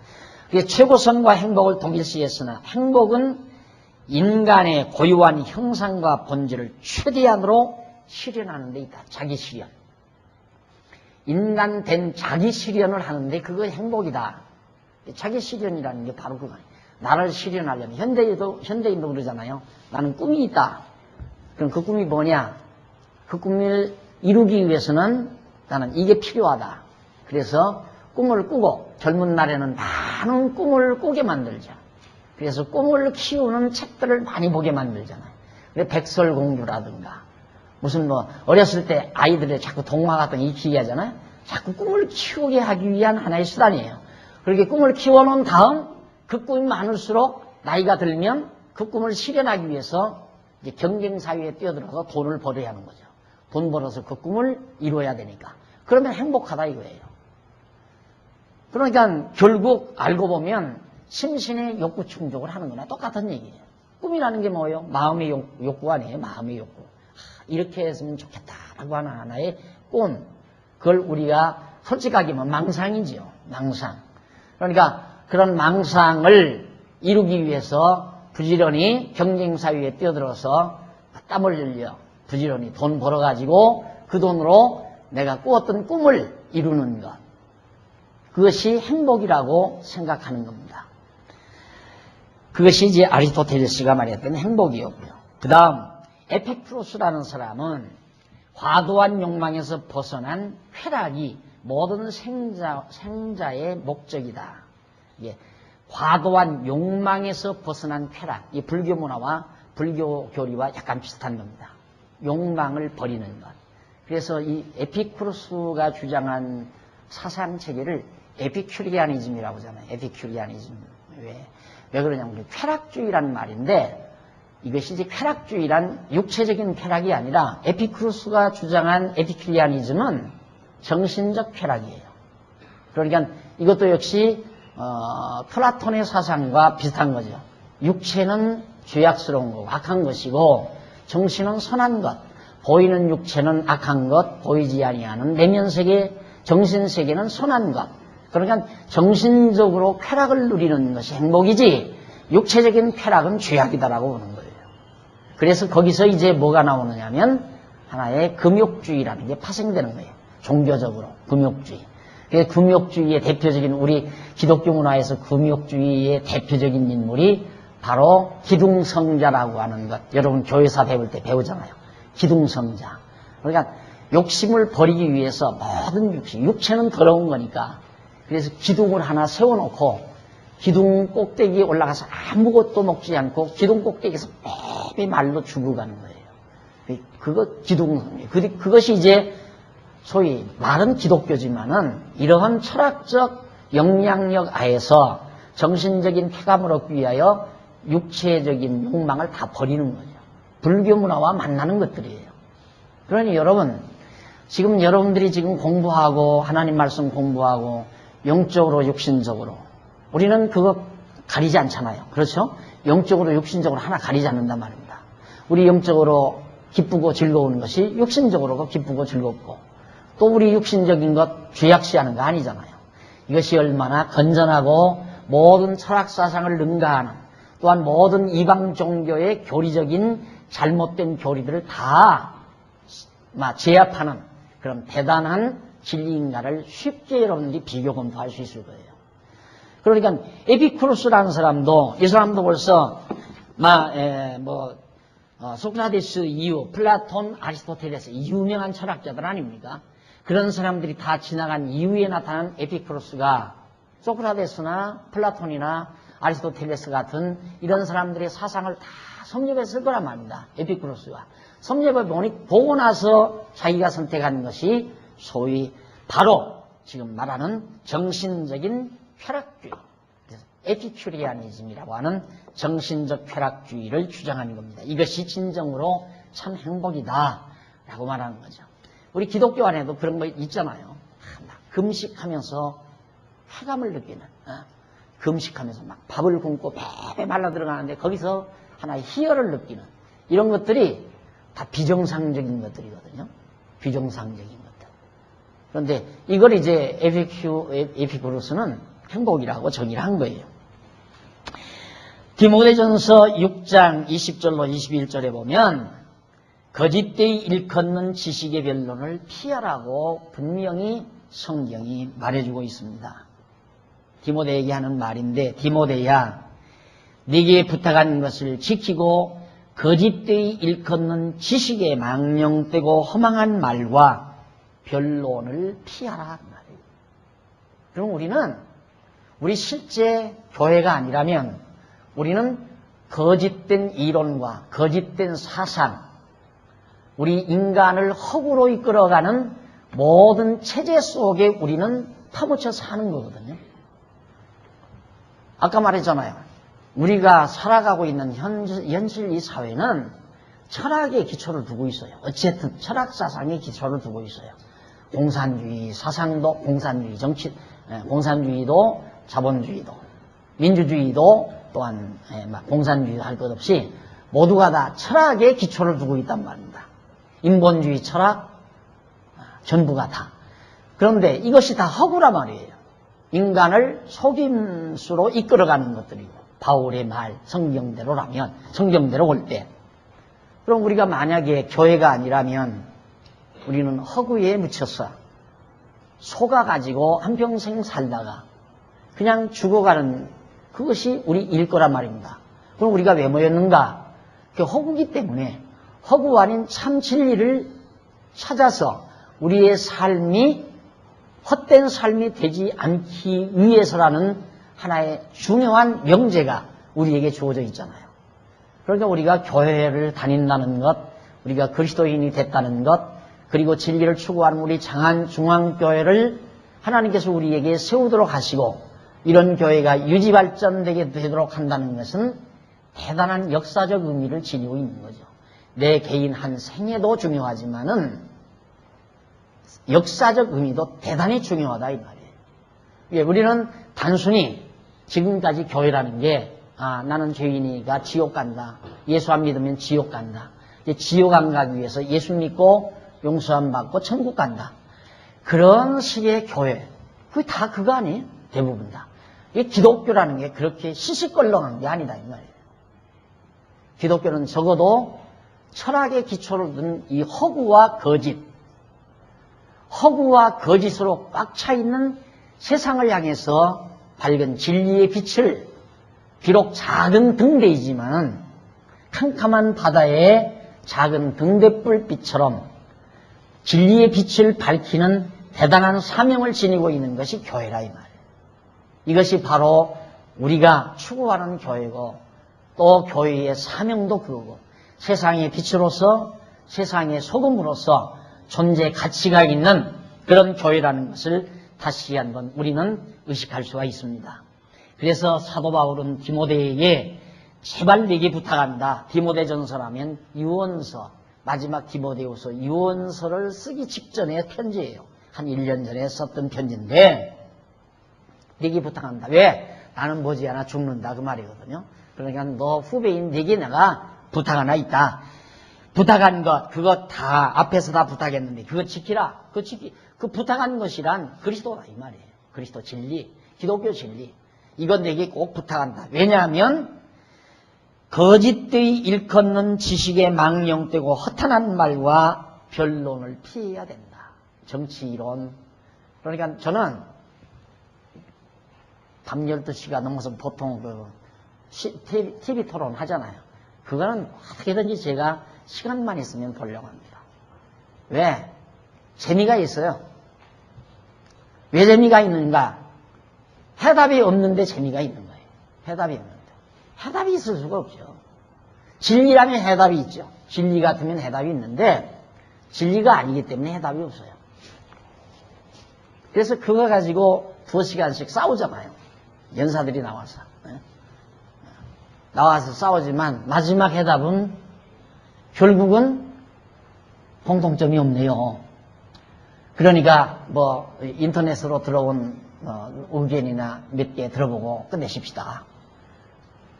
최고선과 행복을 동일시했으나 행복은 인간의 고유한 형상과 본질을 최대한으로 실현하는 데 있다. 자기 실현. 인간 된 자기 실현을 하는데 그거 행복이다. 자기 실현이라는 게 바로 그거예요. 나를 실현하려면 현대인도 그러잖아요. 나는 꿈이 있다. 그럼 그 꿈이 뭐냐? 그 꿈을 이루기 위해서는 나는 이게 필요하다. 그래서 꿈을 꾸고 젊은 날에는 많은 꿈을 꾸게 만들죠. 그래서 꿈을 키우는 책들을 많이 보게 만들잖아요. 백설공주라든가 무슨 어렸을 때 아이들의 자꾸 동화 같은 거 익히게 하잖아요. 자꾸 꿈을 키우게 하기 위한 하나의 수단이에요. 그렇게 꿈을 키워놓은 다음 그 꿈이 많을수록 나이가 들면 그 꿈을 실현하기 위해서 이제 경쟁사회에 뛰어들어서 돈을 벌어야 하는 거죠. 돈 벌어서 그 꿈을 이루어야 되니까. 그러면 행복하다 이거예요. 그러니까 결국 알고 보면 심신의 욕구 충족을 하는 거나 똑같은 얘기예요. 꿈이라는 게 뭐예요? 마음의 욕구 아니에요? 마음의 욕구. 이렇게 했으면 좋겠다라고 하는 하나의 꿈. 그걸 우리가 솔직하게 하면 망상이지요. 망상. 그러니까 그런 망상을 이루기 위해서 부지런히 경쟁사회에 뛰어들어서 땀을 흘려 부지런히 돈 벌어가지고 그 돈으로 내가 꾸었던 꿈을 이루는 것. 그것이 행복이라고 생각하는 겁니다. 그것이 이제 아리스토텔레스가 말했던 행복이었고요. 그 다음 에피쿠로스라는 사람은 과도한 욕망에서 벗어난 쾌락이 모든 생자의 목적이다. 예, 과도한 욕망에서 벗어난 쾌락. 이 불교 문화와 불교 교리와 약간 비슷한 겁니다. 욕망을 버리는 것. 그래서 이 에피쿠로스가 주장한 사상 체계를 에피큐리아니즘이라고 하잖아요. 에피큐리아니즘. 왜 그러냐면 우리 쾌락주의란 말인데 이것이 이제 쾌락주의란 육체적인 쾌락이 아니라 에피쿠로스가 주장한 에피큐리아니즘은 정신적 쾌락이에요. 그러니까 이것도 역시 플라톤의 사상과 비슷한 거죠. 육체는 죄악스러운 거고 악한 것이고 정신은 선한 것, 보이는 육체는 악한 것, 보이지 아니하는 내면세계, 정신세계는 선한 것. 그러니까 정신적으로 쾌락을 누리는 것이 행복이지 육체적인 쾌락은 죄악이다라고 보는 거예요. 그래서 거기서 이제 뭐가 나오느냐면 하나의 금욕주의라는 게 파생되는 거예요. 종교적으로 금욕주의. 금욕주의의 대표적인 우리 기독교 문화에서 금욕주의의 대표적인 인물이 바로 기둥성자라고 하는 것. 여러분 교회사 배울 때 배우잖아요. 기둥성자. 그러니까 욕심을 버리기 위해서 모든 육체는 더러운 거니까 그래서 기둥을 하나 세워놓고 기둥 꼭대기에 올라가서 아무것도 먹지 않고 기둥 꼭대기에서 매일 말로 죽어가는 거예요. 그것이 이제 소위 말은 기독교지만은 이러한 철학적 영향력 하에서 정신적인 쾌감을 얻기 위하여 육체적인 욕망을 다 버리는 거죠. 불교 문화와 만나는 것들이에요. 그러니 여러분 지금 여러분들이 지금 공부하고 하나님 말씀 공부하고 영적으로 육신적으로 우리는 그거 가리지 않잖아요. 그렇죠? 영적으로 육신적으로 하나 가리지 않는단 말입니다. 우리 영적으로 기쁘고 즐거운 것이 육신적으로 기쁘고 즐겁고 또 우리 육신적인 것 죄악시하는 거 아니잖아요. 이것이 얼마나 건전하고 모든 철학사상을 능가하는 또한 모든 이방 종교의 교리적인 잘못된 교리들을 다 제압하는 그런 대단한 진리인가를 쉽게 여러분들이 비교 검토할 수 있을 거예요. 그러니까 에피쿠로스라는 사람도 이 사람도 벌써 소크라테스 이후 플라톤, 아리스토텔레스 유명한 철학자들 아닙니까? 그런 사람들이 다 지나간 이후에 나타난 에피쿠로스가 소크라테스나 플라톤이나 아리스토텔레스 같은 이런 사람들의 사상을 다 섭렵했을 거란 말입니다. 에피쿠로스가. 섭렵을 보고 나서 자기가 선택한 것이 소위 바로 지금 말하는 정신적인 쾌락주의. 그래서 에피큐리아니즘이라고 하는 정신적 쾌락주의를 주장하는 겁니다. 이것이 진정으로 참 행복이다 라고 말하는 거죠. 우리 기독교 안에도 그런 거 있잖아요. 막 금식하면서 쾌감을 느끼는 금식하면서 막 밥을 굶고 배배 말라 들어가는데 거기서 하나의 희열을 느끼는 이런 것들이 다 비정상적인 것들이거든요. 비정상적인 것들. 그런데 이걸 이제 에피쿠로스는 행복이라고 정의를 한 거예요. 디모데전서 6장 20절로 21절에 보면 거짓되이 일컫는 지식의 변론을 피하라고 분명히 성경이 말해주고 있습니다. 디모데에게 하는 말인데 디모데야 네게 부탁한 것을 지키고 거짓되이 일컫는 지식에 망령되고 허망한 말과 변론을 피하라 말이에요. 그럼 우리 실제 교회가 아니라면 우리는 거짓된 이론과 거짓된 사상, 우리 인간을 허구로 이끌어가는 모든 체제 속에 우리는 파묻혀 사는 거거든요. 아까 말했잖아요. 우리가 살아가고 있는 현실 이 사회는 철학의 기초를 두고 있어요. 어쨌든 철학 사상의 기초를 두고 있어요. 공산주의 사상도 공산주의 정치, 공산주의도 자본주의도 민주주의도 또한 공산주의도 할 것 없이 모두가 다 철학의 기초를 두고 있단 말입니다. 인본주의 철학 전부가 다. 그런데 이것이 다 허구란 말이에요. 인간을 속임수로 이끌어가는 것들이고 바울의 말 성경대로라면 성경대로 올 때 그럼 우리가 만약에 교회가 아니라면 우리는 허구에 묻혀서 속아가지고 한평생 살다가 그냥 죽어가는 그것이 우리 일 거란 말입니다. 그럼 우리가 왜 모였는가? 그 허구기 때문에 허구 아닌 참 진리를 찾아서 우리의 삶이 헛된 삶이 되지 않기 위해서라는 하나의 중요한 명제가 우리에게 주어져 있잖아요. 그러니까 우리가 교회를 다닌다는 것, 우리가 그리스도인이 됐다는 것, 그리고 진리를 추구하는 우리 장안중앙교회를 하나님께서 우리에게 세우도록 하시고 이런 교회가 유지발전되게 되도록 한다는 것은 대단한 역사적 의미를 지니고 있는 거죠. 내 개인 한 생애도 중요하지만은 역사적 의미도 대단히 중요하다 이 말이에요. 우리는 단순히 지금까지 교회라는 게 나는 죄인이니까 지옥 간다. 예수 안 믿으면 지옥 간다. 지옥 안 가기 위해서 예수 믿고 용서함 받고 천국 간다. 그런 식의 교회. 그게 다 그거 아니에요? 대부분 다. 이게 기독교라는 게 그렇게 시시껄렁한 게 아니다 이 말이에요. 기독교는 적어도 철학의 기초를 둔 이 허구와 거짓으로 꽉 차 있는 세상을 향해서 밝은 진리의 빛을 비록 작은 등대이지만 캄캄한 바다의 작은 등대불빛처럼 진리의 빛을 밝히는 대단한 사명을 지니고 있는 것이 교회라 이 말이에요. 이것이 바로 우리가 추구하는 교회고 또 교회의 사명도 그거고 세상의 빛으로서 세상의 소금으로서 존재 가치가 있는 그런 교회라는 것을 다시 한번 우리는 의식할 수가 있습니다. 그래서 사도 바울은 디모데에게 제발 내게 부탁한다. 디모데전서라면 유언서, 마지막 디모데후서 유언서를 쓰기 직전의 편지예요. 한 1년 전에 썼던 편지인데 내게 부탁한다. 왜? 나는 머지않아 죽는다 그 말이거든요. 그러니까 너 후배인 내게 내가 부탁 하나 있다. 부탁한 것, 그거 다 앞에서 다 부탁했는데 그거 지키라. 그 부탁한 것이란 그리스도다 이 말이에요. 그리스도 진리, 기독교 진리. 이건 내게 꼭 부탁한다. 왜냐하면 거짓되이 일컫는 지식에 망령되고 허탄한 말과 변론을 피해야 된다. 정치이론. 그러니까 저는 밤 12시가 넘어서 보통 TV 토론 하잖아요. 그거는 어떻게든지 제가 시간만 있으면 보려고 합니다. 왜? 재미가 있어요. 왜 재미가 있는가? 해답이 없는데 재미가 있는 거예요. 해답이 없는데. 해답이 있을 수가 없죠. 진리라면 해답이 있죠. 진리 같으면 해답이 있는데 진리가 아니기 때문에 해답이 없어요. 그래서 그거 가지고 2시간씩 싸우잖아요. 연사들이 나와서. 나와서 싸우지만 마지막 해답은 결국은 공통점이 없네요. 그러니까 뭐 인터넷으로 들어온 의견이나 몇 개 들어보고 끝내십시다.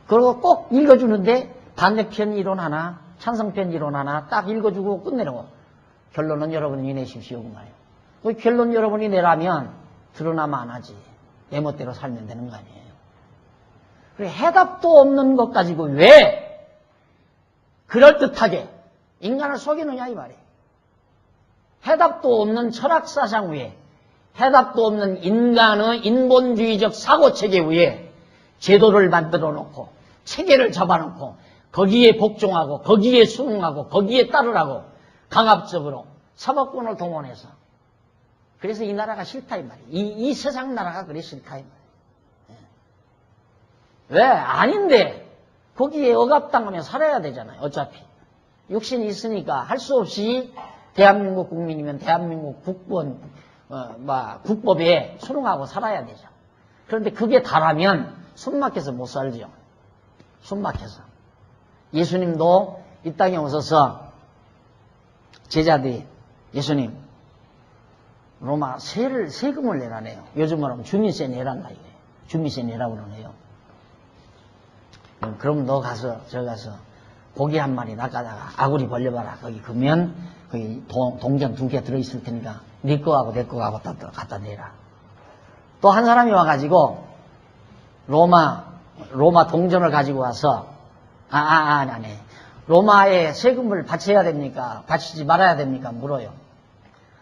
그리고 꼭 읽어주는데 반대편 이론 하나, 찬성편 이론 하나 딱 읽어주고 끝내라고. 결론은 여러분이 내십시오. 그 말이에요. 그 결론 여러분이 내라면 드러나면 안 하지. 내 멋대로 살면 되는 거 아니에요. 그리고 해답도 없는 것 가지고 왜 그럴듯하게 인간을 속이느냐 이 말이에요. 해답도 없는 철학사상 위에 해답도 없는 인간의 인본주의적 사고체계 위에 제도를 만들어 놓고 체계를 잡아놓고 거기에 복종하고 거기에 순응하고 거기에 따르라고 강압적으로 사법권을 동원해서 그래서 이 나라가 싫다 이 말이에요. 이 세상 나라가 그래 싫다 이 말이에요. 왜? 아닌데 거기에 억압당하면 살아야 되잖아요. 어차피 육신이 있으니까 할 수 없이 대한민국 국민이면 대한민국 국법에 순응하고 살아야 되죠. 그런데 그게 다라면 숨막혀서 못 살죠. 숨막혀서. 예수님도 이 땅에 오셔서 제자들이 예수님 로마 세금을 내라네요. 요즘으로 하면 주민세 내란다 이거예요. 주민세 내라고 그러네요. 그럼 너 가서 저 가서 고기 한 마리 낚아다가 아구리 벌려봐라. 거기 그러면 거기 동전 2개 들어있을 테니까 네 거하고 내 거하고 갖다 내라. 또 한 사람이 와가지고 로마 동전을 가지고 와서 아니 로마에 세금을 바쳐야 됩니까? 바치지 말아야 됩니까? 물어요.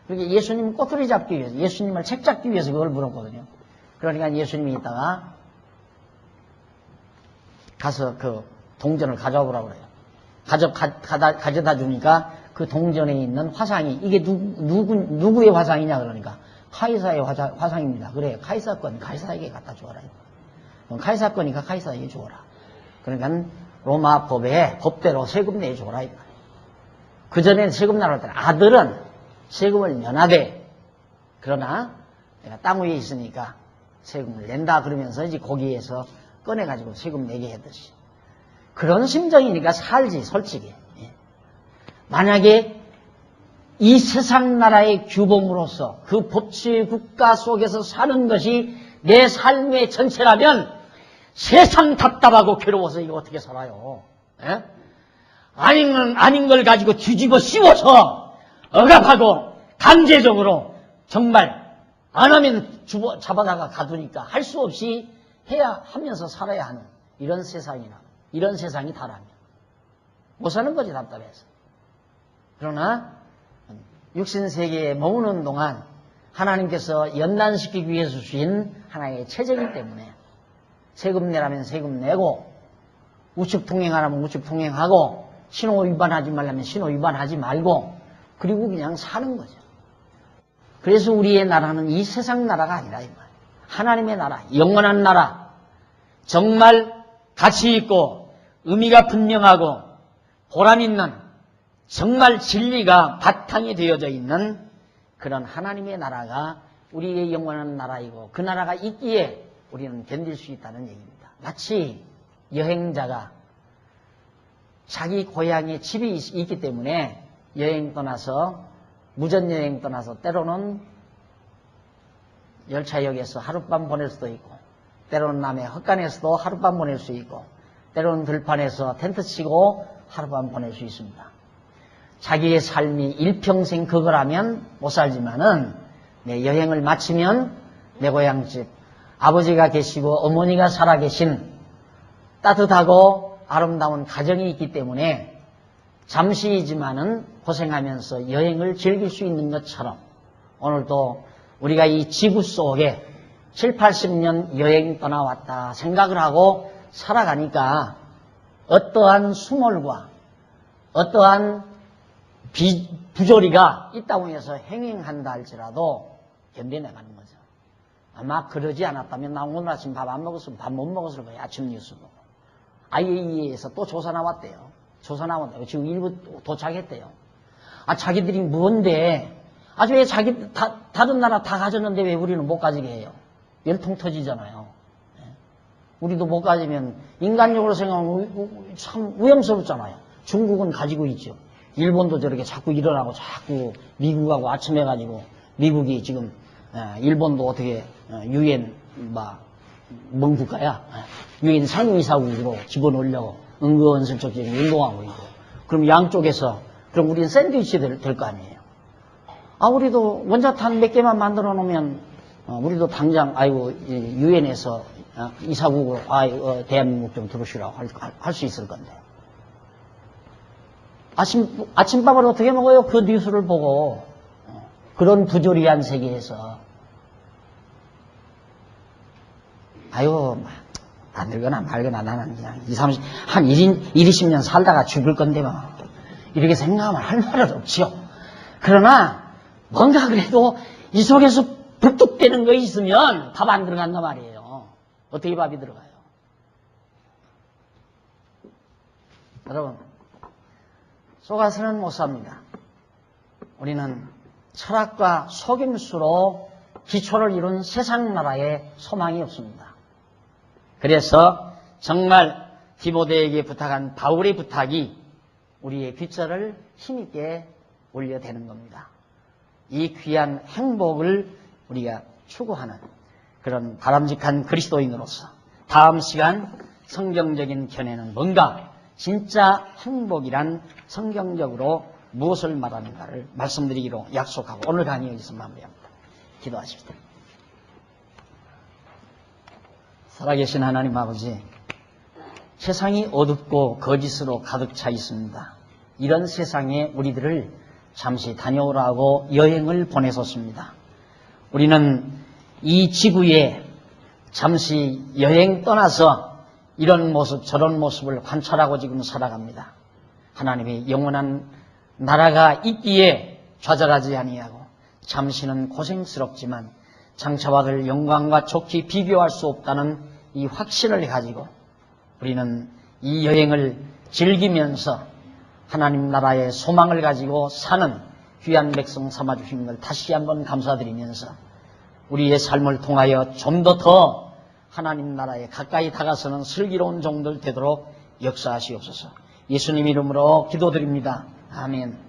그렇게 예수님 꼬투리 잡기 위해서 예수님을 책 잡기 위해서 그걸 물었거든요. 그러니까 예수님이 있다가 가서 그 동전을 가져와 보라고 그래요. 가져다 주니까 그 동전에 있는 화상이 이게 누구의 화상이냐 그러니까 카이사의 화상입니다. 그래 카이사 건 카이사에게 갖다 주어라. 그럼 카이사 거니까 카이사에게 주어라. 그러니까 로마 법대로 세금 내줘라. 그 전에 세금 나올 때는 아들은 세금을 면하되, 그러나 내가 땅 위에 있으니까 세금을 낸다 그러면서 이제 거기에서 꺼내가지고 세금 내게 했듯이. 그런 심정이니까 살지, 솔직히. 예. 만약에 이 세상 나라의 규범으로서 그 법치 국가 속에서 사는 것이 내 삶의 전체라면 세상 답답하고 괴로워서 이거 어떻게 살아요? 예? 아닌 걸 가지고 뒤집어 씌워서 억압하고 강제적으로 정말 안 하면 잡아다가 가두니까 할 수 없이 해야 하면서 살아야 하는 이런 세상이 다라면 못 사는 거지, 답답해서. 그러나 육신세계에 머무는 동안 하나님께서 연단시키기 위해서 주신 하나의 체제이기 때문에 세금 내라면 세금 내고, 우측 통행하라면 우측 통행하고, 신호 위반하지 말라면 신호 위반하지 말고, 그리고 그냥 사는 거죠. 그래서 우리의 나라는 이 세상 나라가 아니라 이 말이에요. 하나님의 나라, 영원한 나라, 정말 가치 있고 의미가 분명하고 보람 있는, 정말 진리가 바탕이 되어져 있는 그런 하나님의 나라가 우리의 영원한 나라이고, 그 나라가 있기에 우리는 견딜 수 있다는 얘기입니다. 마치 여행자가 자기 고향에 집이 있기 때문에 여행 떠나서, 무전여행 떠나서 때로는 열차역에서 하룻밤 보낼 수도 있고, 때로는 남해 헛간에서도 하룻밤 보낼 수 있고, 때로는 들판에서 텐트 치고 하룻밤 보낼 수 있습니다. 자기의 삶이 일평생 그거라면 못 살지만은 내 여행을 마치면 내 고향집, 아버지가 계시고 어머니가 살아계신 따뜻하고 아름다운 가정이 있기 때문에 잠시이지만은 고생하면서 여행을 즐길 수 있는 것처럼, 오늘도 우리가 이 지구 속에 7, 80년 여행 떠나왔다 생각을 하고 살아가니까 어떠한 수몰과 어떠한 부조리가 이 땅에서 행행한다 할지라도 견뎌내가는 거죠. 아마 그러지 않았다면 나 오늘 아침 밥 안 먹었으면 밥 못 먹었을 거예요. 아침 뉴스 보고. IAEA에서 또 조사 나왔대요. 조사 나왔다고 지금 일부 도착했대요. 자기들이 뭔데, 왜 다른 나라 다 가졌는데 왜 우리는 못 가지게 해요? 열통 터지잖아요. 우리도 못 가지면 인간적으로 생각하면 참 위험스럽잖아요. 중국은 가지고 있죠. 일본도 저렇게 자꾸 일어나고 자꾸 미국하고 아첨해가지고, 미국이 지금 일본도 어떻게 유엔 뭔 국가야? 유엔 상임이사국으로 집어넣으려고 은근슬쩍 지금 운동하고 있고. 그럼 양쪽에서, 그럼 우리는 샌드위치 될 거 아니에요. 우리도 원자탄 몇 개만 만들어 놓으면 우리도 당장 유엔에서 이사국으로 대한민국 좀 들어오시라고 할 수 있을 건데. 아침밥을 어떻게 먹어요? 그 뉴스를 보고. 그런 부조리한 세계에서. 안 늙거나 말거나 나는 그냥 20년 살다가 죽을 건데 뭐. 이렇게 생각하면 할 말은 없지요. 그러나 뭔가 그래도 이 속에서 북뚝대는 거 있으면 밥 안 들어간단 말이에요. 어떻게 밥이 들어가요? 여러분, 속아서는 못 삽니다. 우리는 철학과 속임수로 기초를 이룬 세상 나라에 소망이 없습니다. 그래서 정말 디모데에게 부탁한 바울의 부탁이 우리의 귓절을 힘있게 올려대는 겁니다. 이 귀한 행복을 우리가 추구하는 그런 바람직한 그리스도인으로서 다음 시간 성경적인 견해는 뭔가, 진짜 행복이란 성경적으로 무엇을 말하는가를 말씀드리기로 약속하고 오늘 강의 여기서 마무리합니다. 기도하십시다. 살아계신 하나님 아버지, 세상이 어둡고 거짓으로 가득 차 있습니다. 이런 세상에 우리들을 잠시 다녀오라고 여행을 보내셨습니다. 우리는 이 지구에 잠시 여행 떠나서 이런 모습 저런 모습을 관찰하고 지금 살아갑니다. 하나님의 영원한 나라가 있기에 좌절하지 아니하고 잠시는 고생스럽지만 장차 받을 영광과 좋게 비교할 수 없다는 이 확신을 가지고 우리는 이 여행을 즐기면서 하나님 나라의 소망을 가지고 사는 귀한 백성 삼아주신 걸 다시 한번 감사드리면서 우리의 삶을 통하여 좀 더 하나님 나라에 가까이 다가서는 슬기로운 종들 되도록 역사하시옵소서. 예수님 이름으로 기도드립니다. 아멘.